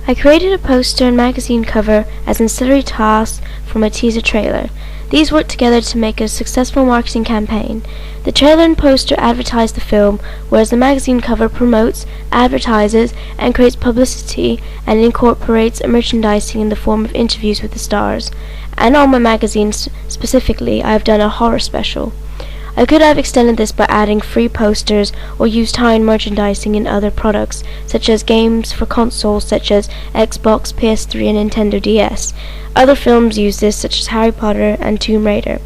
I created a poster and magazine cover as ancillary tasks for my teaser trailer. These worked together to make a successful marketing campaign. The trailer and poster advertise the film, whereas the magazine cover promotes, advertises, and creates publicity and incorporates merchandising in the form of interviews with the stars. And on my magazines specifically, I have done a horror special. I could have extended this by adding free posters or used tie-in merchandising in other products, such as games for consoles such as Xbox, PS3 and Nintendo DS. Other films use this, such as Harry Potter and Tomb Raider,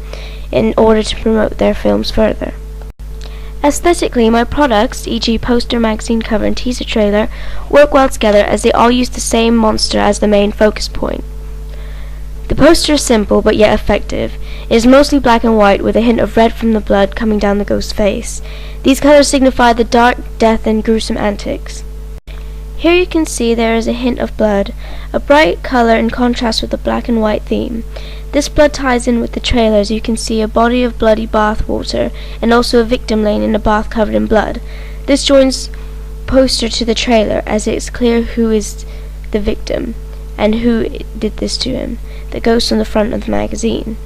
in order to promote their films further. Aesthetically, my products, e.g. poster, magazine cover and teaser trailer, work well together as they all use the same monster as the main focus point. The poster is simple but yet effective. It is mostly black and white with a hint of red from the blood coming down the ghost's face. These colors signify the dark, death and gruesome antics. Here you can see there is a hint of blood, a bright color in contrast with the black and white theme. This blood ties in with the trailer as you can see a body of bloody bath water and also a victim laying in a bath covered in blood. This joins poster to the trailer as it is clear who is the victim and who did this to him. The ghost on the front of the magazine.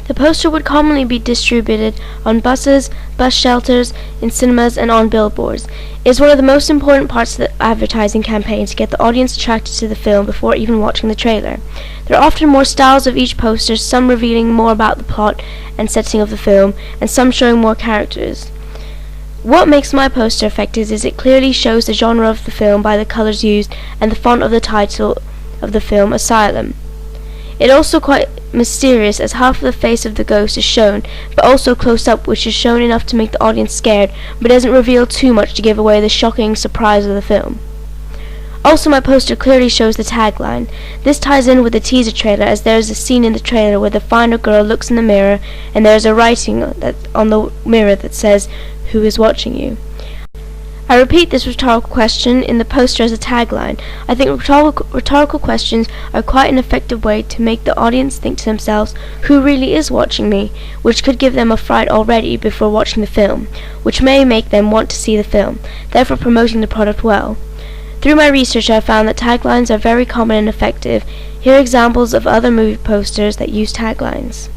The poster would commonly be distributed on buses, bus shelters, in cinemas and on billboards. It is one of the most important parts of the advertising campaign to get the audience attracted to the film before even watching the trailer. There are often more styles of each poster, some revealing more about the plot and setting of the film, and some showing more characters. What makes my poster effective is it clearly shows the genre of the film by the colors used and the font of the title of the film, Asylum. It also quite mysterious as half of the face of the ghost is shown, but also close up, which is shown enough to make the audience scared, but doesn't reveal too much to give away the shocking surprise of the film. Also, my poster clearly shows the tagline. This ties in with the teaser trailer, as there is a scene in the trailer where the final girl looks in the mirror and there is a writing on the mirror that says, "Who is watching you?" I repeat this rhetorical question in the poster as a tagline. I think rhetorical questions are quite an effective way to make the audience think to themselves, who really is watching me, which could give them a fright already before watching the film, which may make them want to see the film, therefore promoting the product well. Through my research I found that taglines are very common and effective. Here are examples of other movie posters that use taglines.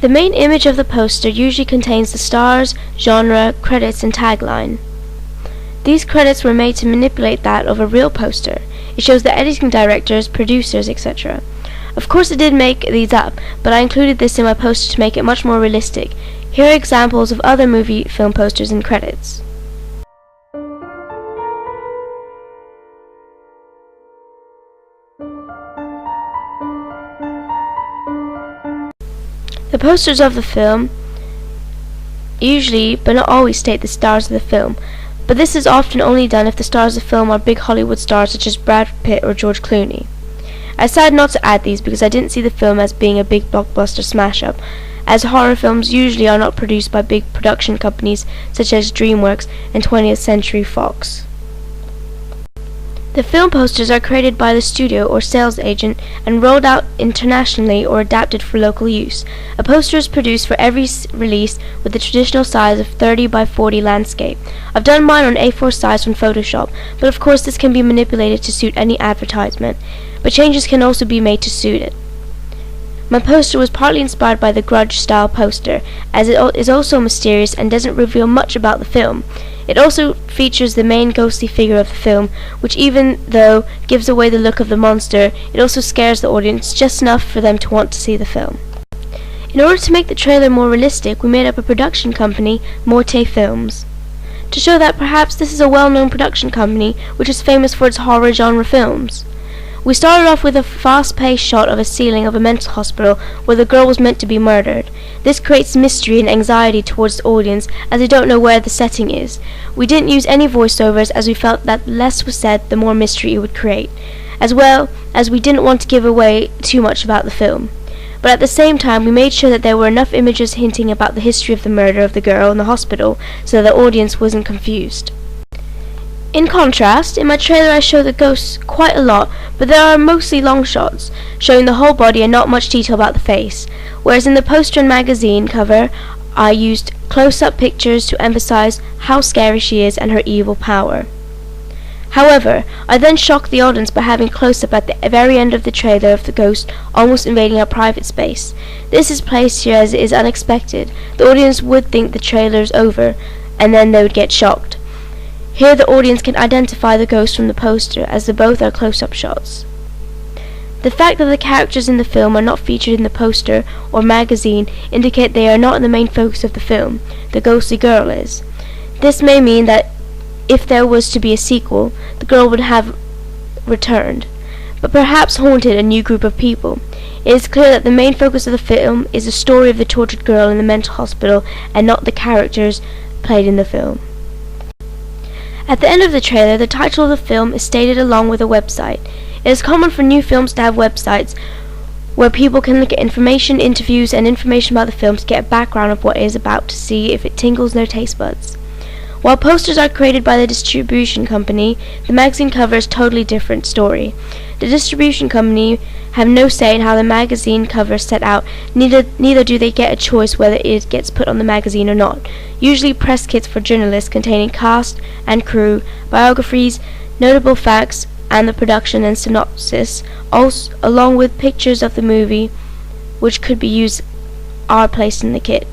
The main image of the poster usually contains the stars, genre, credits, and tagline. These credits were made to manipulate that of a real poster. It shows the editing directors, producers, etc. Of course I did make these up, but I included this in my poster to make it much more realistic. Here are examples of other movie film posters and credits. The posters of the film usually, but not always, state the stars of the film, but this is often only done if the stars of the film are big Hollywood stars such as Brad Pitt or George Clooney. I decided not to add these because I didn't see the film as being a big blockbuster smash-up, as horror films usually are not produced by big production companies such as DreamWorks and 20th Century Fox. The film posters are created by the studio or sales agent and rolled out internationally or adapted for local use. A poster is produced for every release with the traditional size of 30 by 40 landscape. I've done mine on A4 size from Photoshop, but of course this can be manipulated to suit any advertisement, but changes can also be made to suit it. My poster was partly inspired by the Grudge style poster, as it is also mysterious and doesn't reveal much about the film. It also features the main ghostly figure of the film, which even though gives away the look of the monster, it also scares the audience just enough for them to want to see the film. In order to make the trailer more realistic, we made up a production company, Morte Films, to show that perhaps this is a well-known production company which is famous for its horror genre films. We started off with a fast-paced shot of a ceiling of a mental hospital where the girl was meant to be murdered. This creates mystery and anxiety towards the audience as they don't know where the setting is. We didn't use any voiceovers as we felt that the less was said, the more mystery it would create, as well as we didn't want to give away too much about the film. But at the same time, we made sure that there were enough images hinting about the history of the murder of the girl in the hospital so that the audience wasn't confused. In contrast, in my trailer I show the ghosts quite a lot, but there are mostly long shots, showing the whole body and not much detail about the face, whereas in the poster and magazine cover I used close-up pictures to emphasize how scary she is and her evil power. However, I then shocked the audience by having close-up at the very end of the trailer of the ghost almost invading our private space. This is placed here as it is unexpected. The audience would think the trailer is over, and then they would get shocked. Here the audience can identify the ghost from the poster, as they both are close-up shots. The fact that the characters in the film are not featured in the poster or magazine indicate they are not the main focus of the film. The ghostly girl is. This may mean that if there was to be a sequel, the girl would have returned, but perhaps haunted a new group of people. It is clear that the main focus of the film is the story of the tortured girl in the mental hospital and not the characters played in the film. At the end of the trailer, the title of the film is stated along with a website. It is common for new films to have websites where people can look at information, interviews, and information about the film to get a background of what it is about to see if it tingles their taste buds. While posters are created by the distribution company, the magazine cover is a totally different story. The distribution company have no say in how the magazine cover is set out, neither do they get a choice whether it gets put on the magazine or not. Usually press kits for journalists containing cast and crew, biographies, notable facts, and the production and synopsis, also, along with pictures of the movie which could be used, are placed in the kit.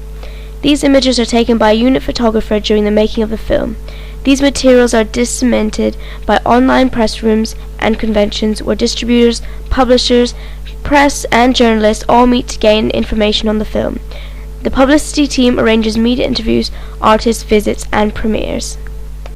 These images are taken by a unit photographer during the making of the film. These materials are disseminated by online press rooms and conventions where distributors, publishers, press, and journalists all meet to gain information on the film. The publicity team arranges media interviews, artist visits, and premieres.